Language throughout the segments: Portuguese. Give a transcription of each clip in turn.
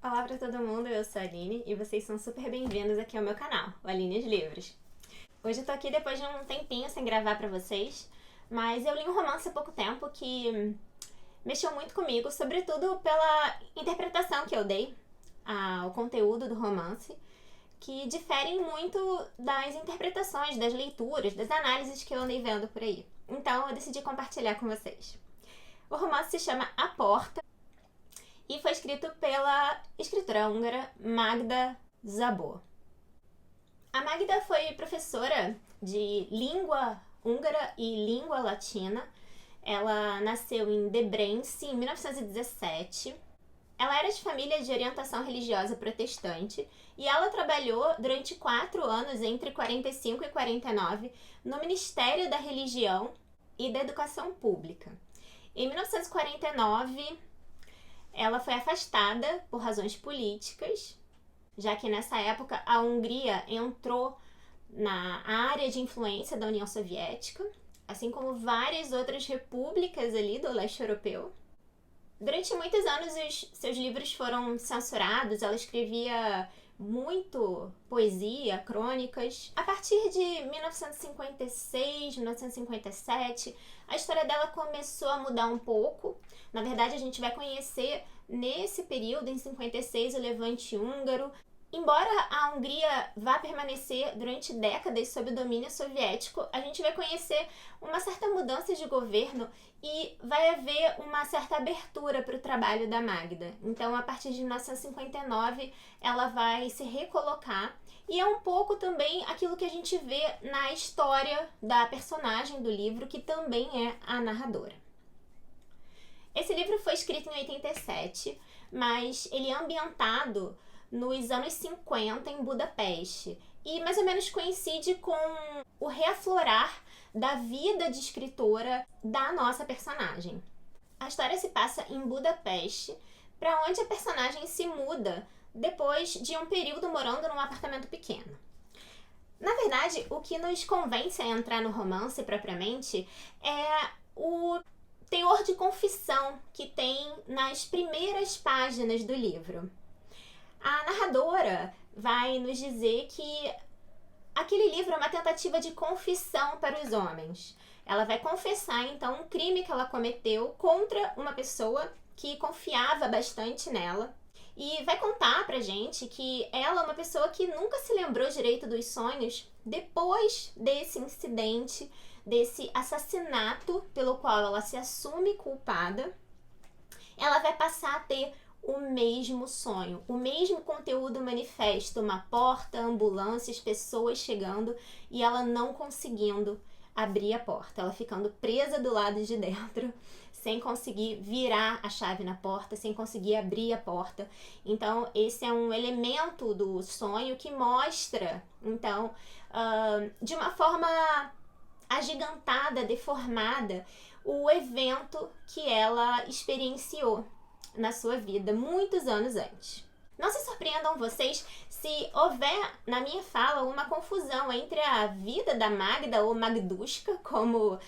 Olá pra todo mundo, eu sou a Aline e vocês são super bem-vindos aqui ao meu canal, o Aline Livros. Hoje eu tô aqui depois de um tempinho sem gravar pra vocês, mas eu li um romance há pouco tempo que mexeu muito comigo, sobretudo pela interpretação que eu dei ao conteúdo do romance, que diferem muito das interpretações, das leituras, das análises que eu andei vendo por aí. Então eu decidi compartilhar com vocês. O romance se chama A Porta e foi escrito pela escritora húngara Magda Szabó. A Magda foi professora de língua húngara e língua latina. Ela nasceu em Debrecen em 1917. Ela era de família de orientação religiosa protestante e ela trabalhou durante 4 anos, entre 45 e 49, no Ministério da Religião e da Educação Pública. Em 1949, ela foi afastada por razões políticas, já que nessa época a Hungria entrou na área de influência da União Soviética, assim como várias outras repúblicas ali do leste europeu. Durante muitos anos os seus livros foram censurados, ela escrevia muito poesia, crônicas. A partir de 1956, 1957, a história dela começou a mudar um pouco. Na verdade, a gente vai conhecer nesse período, em 56, o Levante húngaro. Embora a Hungria vá permanecer durante décadas sob o domínio soviético, a gente vai conhecer uma certa mudança de governo e vai haver uma certa abertura para o trabalho da Magda. Então, a partir de 1959, ela vai se recolocar e é um pouco também aquilo que a gente vê na história da personagem do livro, que também é a narradora. Esse livro foi escrito em 87, mas ele é ambientado nos anos 50 em Budapeste e mais ou menos coincide com o reaflorar da vida de escritora da nossa personagem. A história se passa em Budapeste, para onde a personagem se muda depois de um período morando num apartamento pequeno. Na verdade, o que nos convence a entrar no romance propriamente é o teor de confissão que tem nas primeiras páginas do livro. A narradora vai nos dizer que aquele livro é uma tentativa de confissão para os homens. Ela vai confessar, então, um crime que ela cometeu contra uma pessoa que confiava bastante nela. E vai contar pra gente que ela é uma pessoa que nunca se lembrou direito dos sonhos depois desse incidente, desse assassinato pelo qual ela se assume culpada. Ela vai passar a ter o mesmo sonho, o mesmo conteúdo manifesto, uma porta, ambulâncias, pessoas chegando e ela não conseguindo abrir a porta, ela ficando presa do lado de dentro, sem conseguir virar a chave na porta, sem conseguir abrir a porta. Então, esse é um elemento do sonho que mostra, então, de uma forma agigantada, deformada, o evento que ela experienciou na sua vida muitos anos antes. Não se surpreendam vocês se houver na minha fala uma confusão entre a vida da Magda, ou Magdushka, como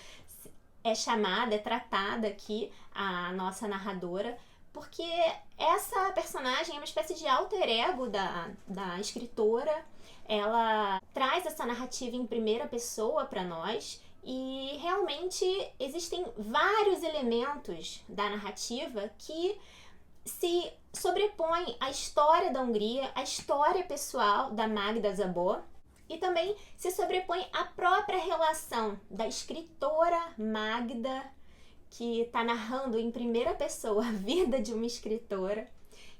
é chamada, é tratada aqui a nossa narradora, porque essa personagem é uma espécie de alter ego da escritora. Ela traz essa narrativa em primeira pessoa para nós e realmente existem vários elementos da narrativa que se sobrepõem à história da Hungria, à história pessoal da Magda Szabó e também se sobrepõe à própria relação da escritora Magda, que está narrando em primeira pessoa a vida de uma escritora.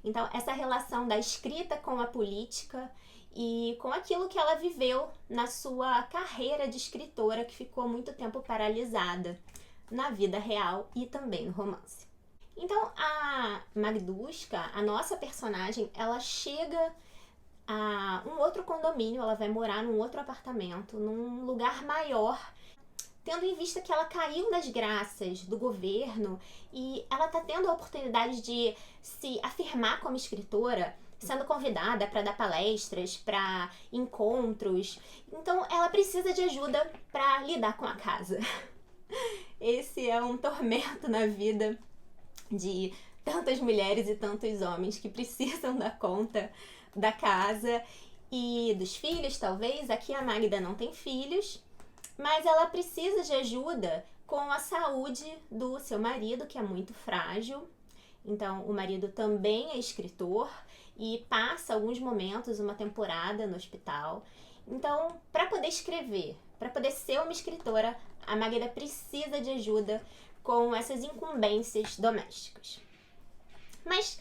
Então, essa relação da escrita com a política e com aquilo que ela viveu na sua carreira de escritora, que ficou muito tempo paralisada na vida real e também no romance. Então, a Magdushka, a nossa personagem, ela chega a um outro condomínio, ela vai morar num outro apartamento, num lugar maior, tendo em vista que ela caiu nas graças do governo e ela está tendo a oportunidade de se afirmar como escritora, sendo convidada para dar palestras, para encontros. Então, ela precisa de ajuda para lidar com a casa. Esse é um tormento na vida de tantas mulheres e tantos homens que precisam dar conta da casa e dos filhos, talvez. Aqui a Magda não tem filhos, mas ela precisa de ajuda com a saúde do seu marido, que é muito frágil. Então, o marido também é escritor e passa alguns momentos, uma temporada no hospital. Então, para poder escrever, para poder ser uma escritora, a Magda precisa de ajuda com essas incumbências domésticas. Mas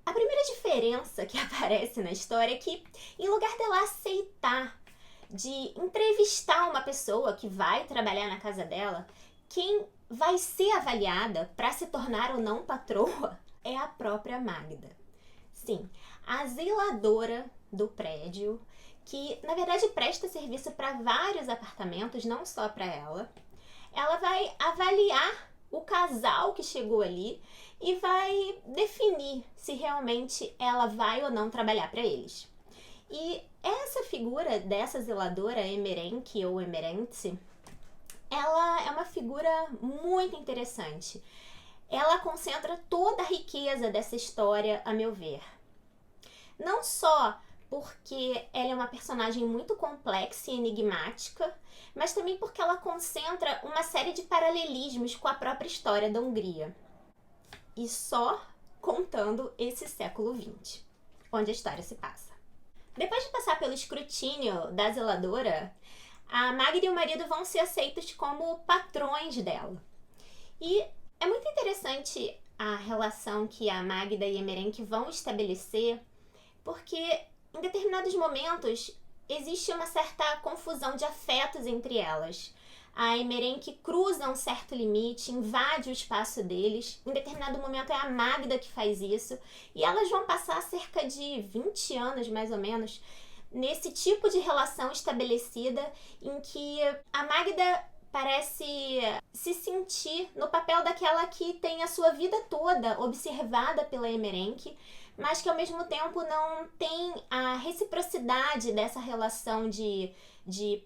a primeira diferença que aparece na história é que, em lugar dela aceitar de entrevistar uma pessoa que vai trabalhar na casa dela, quem vai ser avaliada para se tornar ou não patroa é a própria Magda. Sim, a zeladora do prédio, que na verdade presta serviço para vários apartamentos, não só para ela. Ela vai avaliar o casal que chegou ali e vai definir se realmente ela vai ou não trabalhar para eles. E essa figura dessa zeladora, Emerenke ou Emerence, ela é uma figura muito interessante. Ela concentra toda a riqueza dessa história, a meu ver. Não só porque ela é uma personagem muito complexa e enigmática, mas também porque ela concentra uma série de paralelismos com a própria história da Hungria. E só contando esse século XX, onde a história se passa. Depois de passar pelo escrutínio da zeladora, a Magda e o marido vão ser aceitos como patrões dela. E é muito interessante a relação que a Magda e a Emerenke vão estabelecer, porque em determinados momentos existe uma certa confusão de afetos entre elas. A Emerenke cruza um certo limite, invade o espaço deles. Em determinado momento é a Magda que faz isso. E elas vão passar cerca de 20 anos, mais ou menos, nesse tipo de relação estabelecida em que a Magda parece se sentir no papel daquela que tem a sua vida toda observada pela Emerenke, mas que ao mesmo tempo não tem a reciprocidade dessa relação de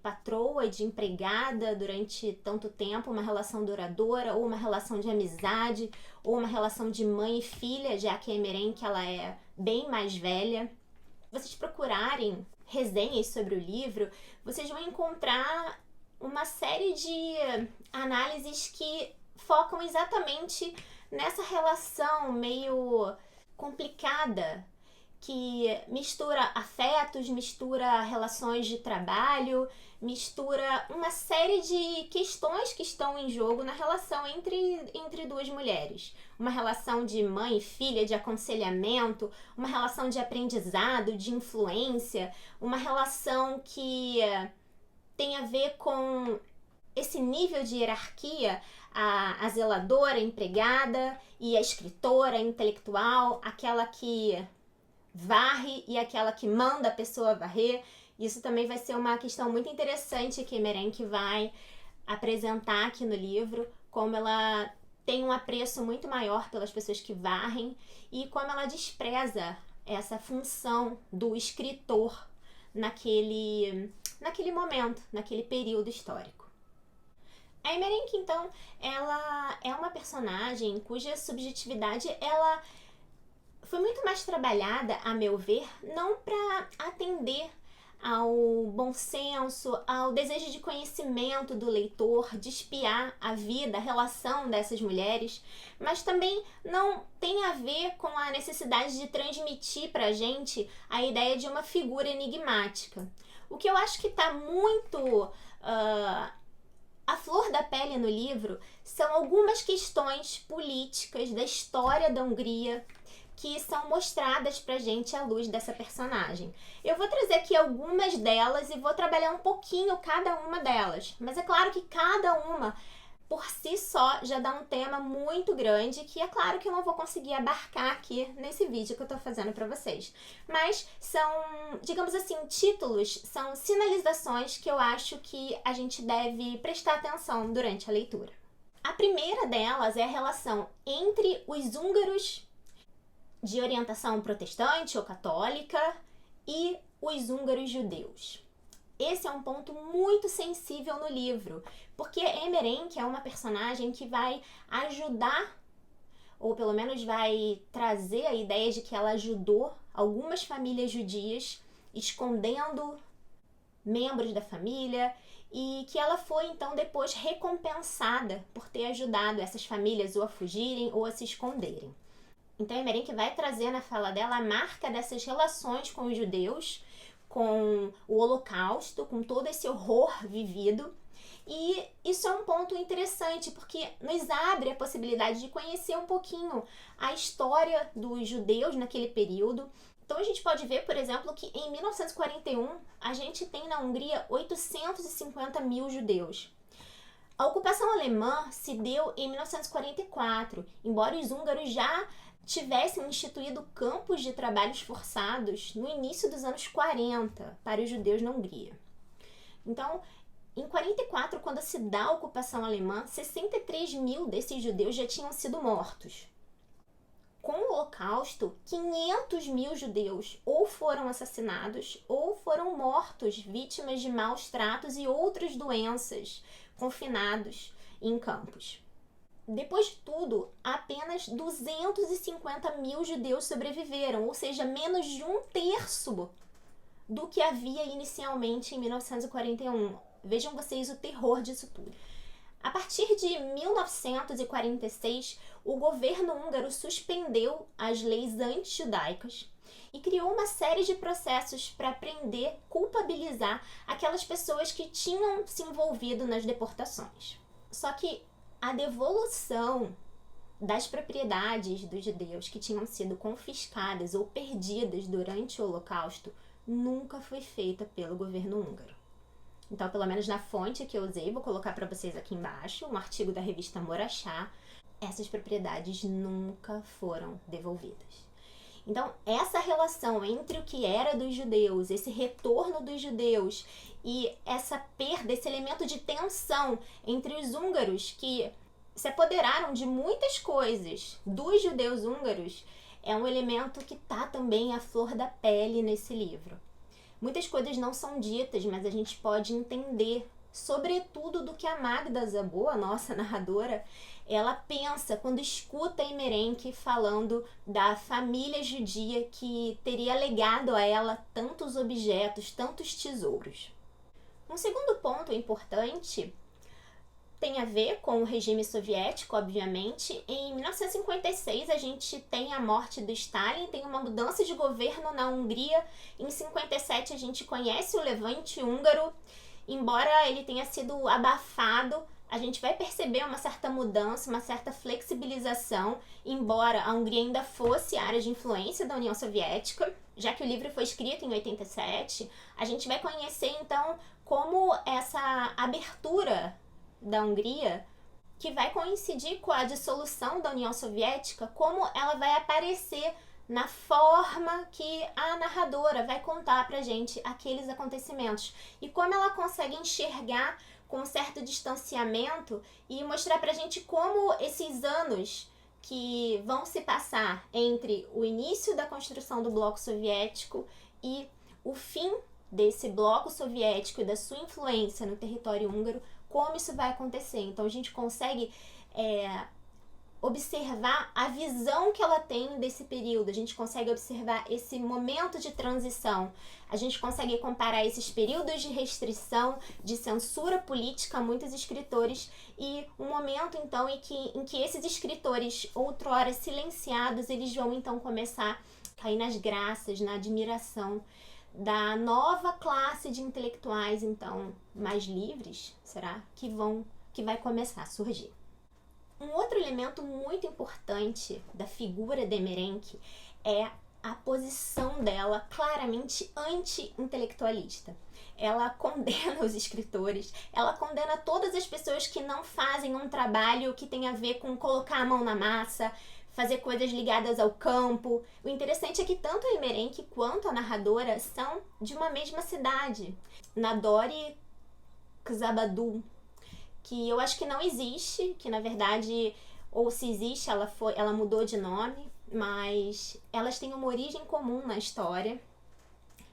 patroa e de empregada durante tanto tempo, uma relação duradoura, ou uma relação de amizade, ou uma relação de mãe e filha, já que a Emerenke ela é bem mais velha. Se vocês procurarem resenhas sobre o livro, vocês vão encontrar uma série de análises que focam exatamente nessa relação meio complicada, que mistura afetos, mistura relações de trabalho, mistura uma série de questões que estão em jogo na relação entre duas mulheres. Uma relação de mãe e filha, de aconselhamento, uma relação de aprendizado, de influência, uma relação que tem a ver com esse nível de hierarquia, a zeladora, a empregada e a escritora, a intelectual, aquela que varre e aquela que manda a pessoa varrer. Isso também vai ser uma questão muito interessante que Emerenke vai apresentar aqui no livro, como ela tem um apreço muito maior pelas pessoas que varrem e como ela despreza essa função do escritor naquele momento, naquele período histórico. A Emerenke, então, ela é uma personagem cuja subjetividade ela foi muito mais trabalhada, a meu ver, não para atender ao bom senso, ao desejo de conhecimento do leitor, de espiar a vida, a relação dessas mulheres, mas também não tem a ver com a necessidade de transmitir pra gente a ideia de uma figura enigmática. O que eu acho que está muito à flor da pele no livro são algumas questões políticas da história da Hungria que são mostradas pra gente à luz dessa personagem. Eu vou trazer aqui algumas delas e vou trabalhar um pouquinho cada uma delas, mas é claro que cada uma por si só já dá um tema muito grande que é claro que eu não vou conseguir abarcar aqui nesse vídeo que eu tô fazendo pra vocês. Mas são, digamos assim, títulos, são sinalizações que eu acho que a gente deve prestar atenção durante a leitura. A primeira delas é a relação entre os húngaros de orientação protestante ou católica e os húngaros judeus. Esse é um ponto muito sensível no livro, porque Emerenke é uma personagem que vai ajudar ou pelo menos vai trazer a ideia de que ela ajudou algumas famílias judias escondendo membros da família e que ela foi então depois recompensada por ter ajudado essas famílias ou a fugirem ou a se esconderem. Então Emerenk vai trazer na fala dela a marca dessas relações com os judeus, com o Holocausto, com todo esse horror vivido. E isso é um ponto interessante, porque nos abre a possibilidade de conhecer um pouquinho a história dos judeus naquele período. Então a gente pode ver, por exemplo, que em 1941 a gente tem na Hungria 850 mil judeus. A ocupação alemã se deu em 1944, embora os húngaros já tivessem instituído campos de trabalhos forçados no início dos anos 40 para os judeus na Hungria. Então, em 44, quando se dá a ocupação alemã, 63 mil desses judeus já tinham sido mortos. Com o Holocausto, 500 mil judeus ou foram assassinados ou foram mortos, vítimas de maus tratos e outras doenças, confinados em campos. Depois de tudo, apenas 250 mil judeus sobreviveram, ou seja, menos de 1/3 do que havia inicialmente em 1941. Vejam vocês o terror disso tudo. A partir de 1946, o governo húngaro suspendeu as leis anti-judaicas e criou uma série de processos para prender, culpabilizar aquelas pessoas que tinham se envolvido nas deportações. Só que a devolução das propriedades dos judeus que tinham sido confiscadas ou perdidas durante o Holocausto nunca foi feita pelo governo húngaro. Então, pelo menos na fonte que eu usei, vou colocar para vocês aqui embaixo, um artigo da revista Morachá, essas propriedades nunca foram devolvidas. Então, essa relação entre o que era dos judeus, esse retorno dos judeus e essa perda, esse elemento de tensão entre os húngaros que se apoderaram de muitas coisas dos judeus húngaros, é um elemento que está também à flor da pele nesse livro. Muitas coisas não são ditas, mas a gente pode entender, sobretudo do que a Magda Szabó, a nossa narradora, ela pensa quando escuta Emerenk falando da família judia que teria legado a ela tantos objetos, tantos tesouros. Um segundo ponto importante tem a ver com o regime soviético, obviamente. Em 1956 a gente tem a morte do Stalin, tem uma mudança de governo na Hungria. Em 57 a gente conhece o levante húngaro. Embora ele tenha sido abafado, a gente vai perceber uma certa mudança, uma certa flexibilização, embora a Hungria ainda fosse área de influência da União Soviética. Já que o livro foi escrito em 87, a gente vai conhecer então como essa abertura da Hungria, que vai coincidir com a dissolução da União Soviética, como ela vai aparecer na forma que a narradora vai contar pra gente aqueles acontecimentos e como ela consegue enxergar com um certo distanciamento e mostrar pra gente como esses anos que vão se passar entre o início da construção do bloco soviético e o fim desse bloco soviético e da sua influência no território húngaro, como isso vai acontecer. Então a gente consegue observar a visão que ela tem desse período, a gente consegue observar esse momento de transição, a gente consegue comparar esses períodos de restrição, de censura política a muitos escritores e um momento então em que esses escritores outrora silenciados, eles vão então começar a cair nas graças, na admiração da nova classe de intelectuais, então, mais livres, será? Que vai começar a surgir. Um outro elemento muito importante da figura de Emerenk é a posição dela claramente anti-intelectualista. Ela condena os escritores, ela condena todas as pessoas que não fazem um trabalho que tem a ver com colocar a mão na massa, fazer coisas ligadas ao campo. O interessante é que tanto a Emerenk quanto a narradora são de uma mesma cidade, Nador Szabadú, que eu acho que não existe, que na verdade, ou se existe, ela mudou de nome, mas elas têm uma origem comum na história.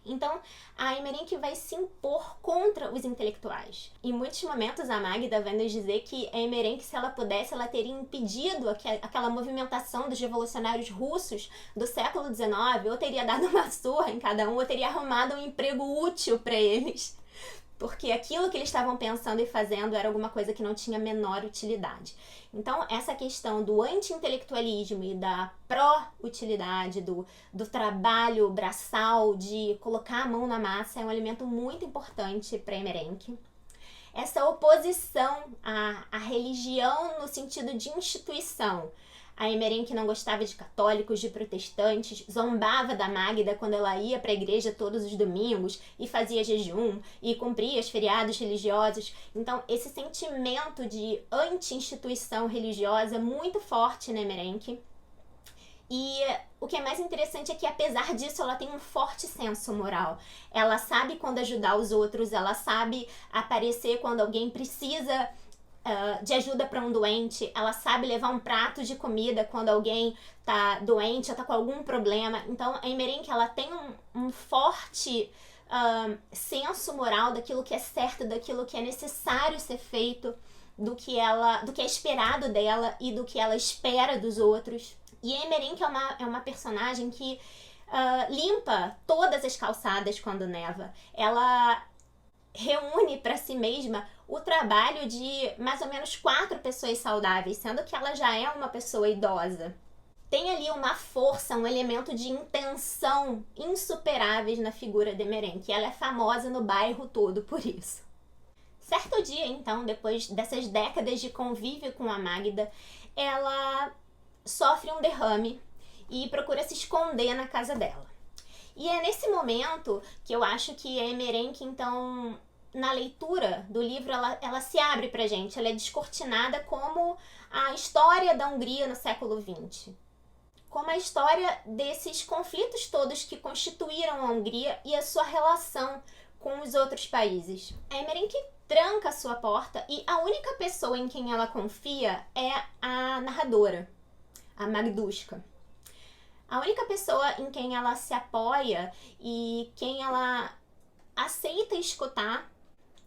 Então, a Emerenk vai se impor contra os intelectuais. Em muitos momentos, a Magda vai nos dizer que a Emerenk, se ela pudesse, ela teria impedido aquela movimentação dos revolucionários russos do século XIX, ou teria dado uma surra em cada um, ou teria arrumado um emprego útil para eles. Porque aquilo que eles estavam pensando e fazendo era alguma coisa que não tinha a menor utilidade. Então, essa questão do anti-intelectualismo e da pró-utilidade, do trabalho braçal, de colocar a mão na massa, é um elemento muito importante para Emerenk. Essa oposição à religião no sentido de instituição. A Emerenk não gostava de católicos, de protestantes, zombava da Magda quando ela ia para a igreja todos os domingos e fazia jejum e cumpria os feriados religiosos. Então, esse sentimento de anti-instituição religiosa é muito forte na Emerenk. E o que é mais interessante é que, apesar disso, ela tem um forte senso moral. Ela sabe quando ajudar os outros, ela sabe aparecer quando alguém precisa de ajuda para um doente, ela sabe levar um prato de comida quando alguém tá doente ou tá com algum problema. Então, a Emerenk, ela tem um forte senso moral daquilo que é certo, daquilo que é necessário ser feito, do que é esperado dela e do que ela espera dos outros. E a Emerenk é uma personagem que limpa todas as calçadas quando neva. Ela reúne para si mesma o trabalho de mais ou menos 4 pessoas saudáveis, sendo que ela já é uma pessoa idosa. Tem ali uma força, um elemento de intenção insuperáveis na figura de Emerenk. Ela é famosa no bairro todo por isso. Certo dia, então, depois dessas décadas de convívio com a Magda, ela sofre um derrame e procura se esconder na casa dela. E é nesse momento que eu acho que a Emerenk, então, na leitura do livro, ela se abre pra gente. Ela é descortinada como a história da Hungria no século XX. Como a história desses conflitos todos que constituíram a Hungria e a sua relação com os outros países. A Emerenk tranca a sua porta e a única pessoa em quem ela confia é a narradora, a Magdushka. A única pessoa em quem ela se apoia e quem ela aceita escutar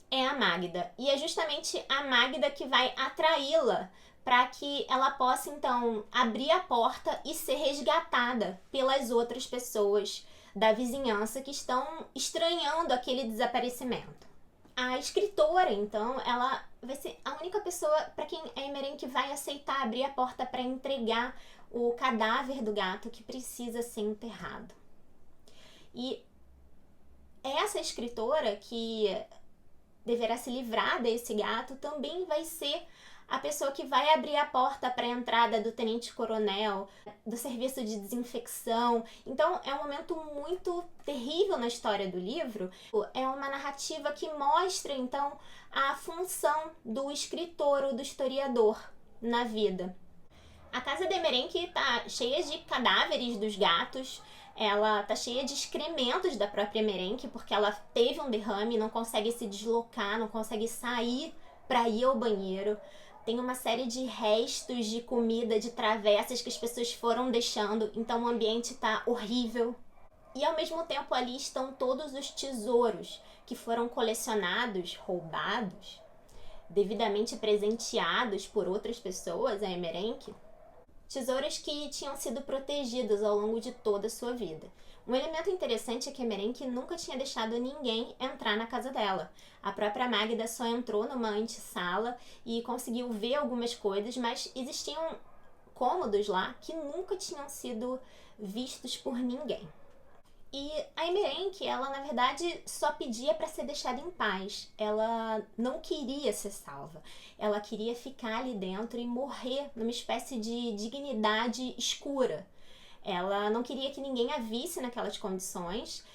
é a Magda. E é justamente a Magda que vai atraí-la para que ela possa, então, abrir a porta e ser resgatada pelas outras pessoas da vizinhança que estão estranhando aquele desaparecimento. A escritora, então, ela vai ser a única pessoa para quem a Emerenk vai aceitar abrir a porta para entregar o cadáver do gato que precisa ser enterrado. E essa escritora que deverá se livrar desse gato também vai ser a pessoa que vai abrir a porta para a entrada do tenente-coronel, do serviço de desinfecção. Então, é um momento muito terrível na história do livro. É uma narrativa que mostra, então, a função do escritor ou do historiador na vida. A casa de Emerenk tá cheia de cadáveres dos gatos. Ela tá cheia de excrementos da própria Emerenk, porque ela teve um derrame, não consegue se deslocar, não consegue sair para ir ao banheiro. Tem uma série de restos de comida, de travessas que as pessoas foram deixando, então o ambiente tá horrível. E ao mesmo tempo ali estão todos os tesouros que foram colecionados, roubados, devidamente presenteados por outras pessoas, a Emerenk. Tesouros que tinham sido protegidos ao longo de toda a sua vida. Um elemento interessante é que a Emerenk nunca tinha deixado ninguém entrar na casa dela. A própria Magda só entrou numa antessala e conseguiu ver algumas coisas, mas existiam cômodos lá que nunca tinham sido vistos por ninguém. E a Emerenk, ela na verdade só pedia para ser deixada em paz. Ela não queria ser salva. Ela queria ficar ali dentro e morrer numa espécie de dignidade escura. Ela não queria que ninguém a visse naquelas condições,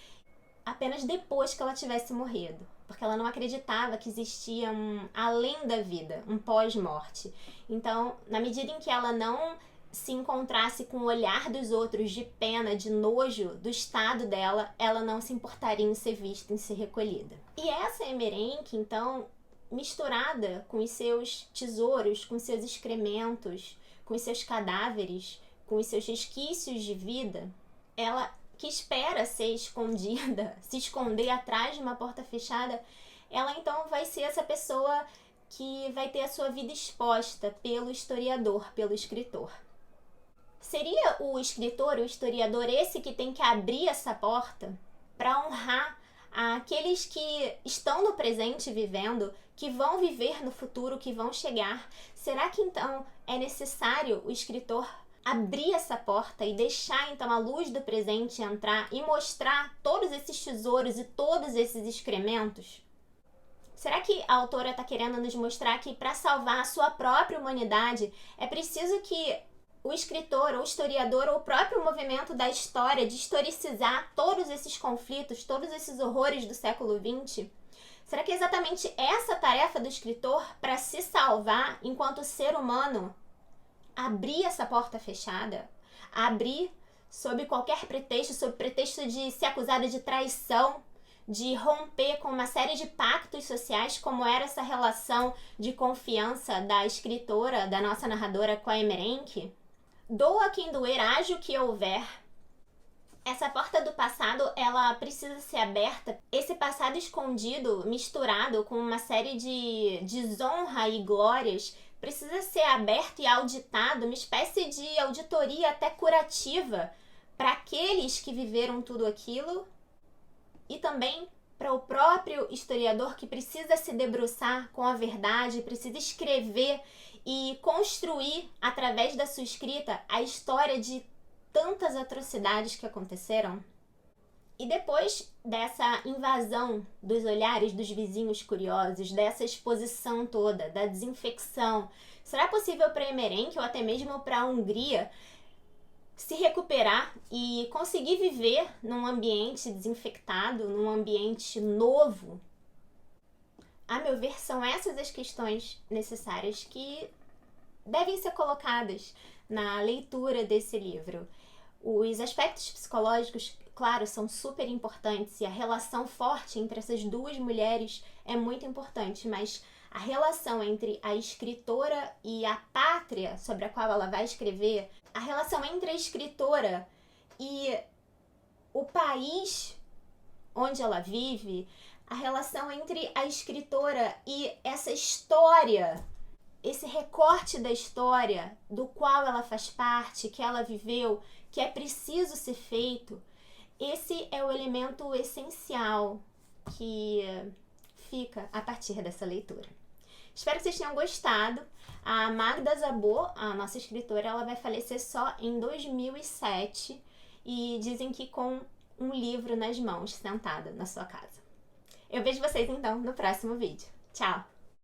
apenas depois que ela tivesse morrido. Porque ela não acreditava que existia um além da vida, um pós-morte. Então, na medida em que ela não se encontrasse com o olhar dos outros de pena, de nojo do estado dela, ela não se importaria em ser vista, em ser recolhida. E essa Emerenk, então, misturada com os seus tesouros, com os seus excrementos, com os seus cadáveres, com os seus resquícios de vida, ela que espera ser escondida, se esconder atrás de uma porta fechada, ela então vai ser essa pessoa que vai ter a sua vida exposta pelo historiador, pelo escritor. Seria o escritor, o historiador, esse que tem que abrir essa porta para honrar aqueles que estão no presente vivendo, que vão viver no futuro, que vão chegar? Será que então é necessário o escritor abrir essa porta e deixar então a luz do presente entrar e mostrar todos esses tesouros e todos esses excrementos? Será que a autora está querendo nos mostrar que para salvar a sua própria humanidade é preciso que o escritor, ou historiador, ou o próprio movimento da história, de historicizar todos esses conflitos, todos esses horrores do século XX? Será que é exatamente essa a tarefa do escritor para se salvar enquanto ser humano? Abrir essa porta fechada? Abrir sob qualquer pretexto, sob pretexto de ser acusada de traição, de romper com uma série de pactos sociais, como era essa relação de confiança da escritora, da nossa narradora com a Emerenque? Doa quem doer, haja o que houver. Essa porta do passado, ela precisa ser aberta. Esse passado escondido, misturado com uma série de desonra e glórias, precisa ser aberto e auditado, uma espécie de auditoria até curativa para aqueles que viveram tudo aquilo e também para o próprio historiador que precisa se debruçar com a verdade, precisa escrever e construir, através da sua escrita, a história de tantas atrocidades que aconteceram. E depois dessa invasão dos olhares dos vizinhos curiosos, dessa exposição toda, da desinfecção, será possível para Emerenque ou até mesmo para a Hungria se recuperar e conseguir viver num ambiente desinfectado, num ambiente novo? A meu ver, são essas as questões necessárias que devem ser colocadas na leitura desse livro. Os aspectos psicológicos, claro, são super importantes e a relação forte entre essas duas mulheres é muito importante, mas a relação entre a escritora e a pátria sobre a qual ela vai escrever, a relação entre a escritora e o país onde ela vive, a relação entre a escritora e essa história, esse recorte da história do qual ela faz parte, que ela viveu, que é preciso ser feito, esse é o elemento essencial que fica a partir dessa leitura. Espero que vocês tenham gostado. A Magda Szabó, a nossa escritora, ela vai falecer só em 2007 e dizem que com um livro nas mãos, sentada na sua casa. Eu vejo vocês então no próximo vídeo. Tchau!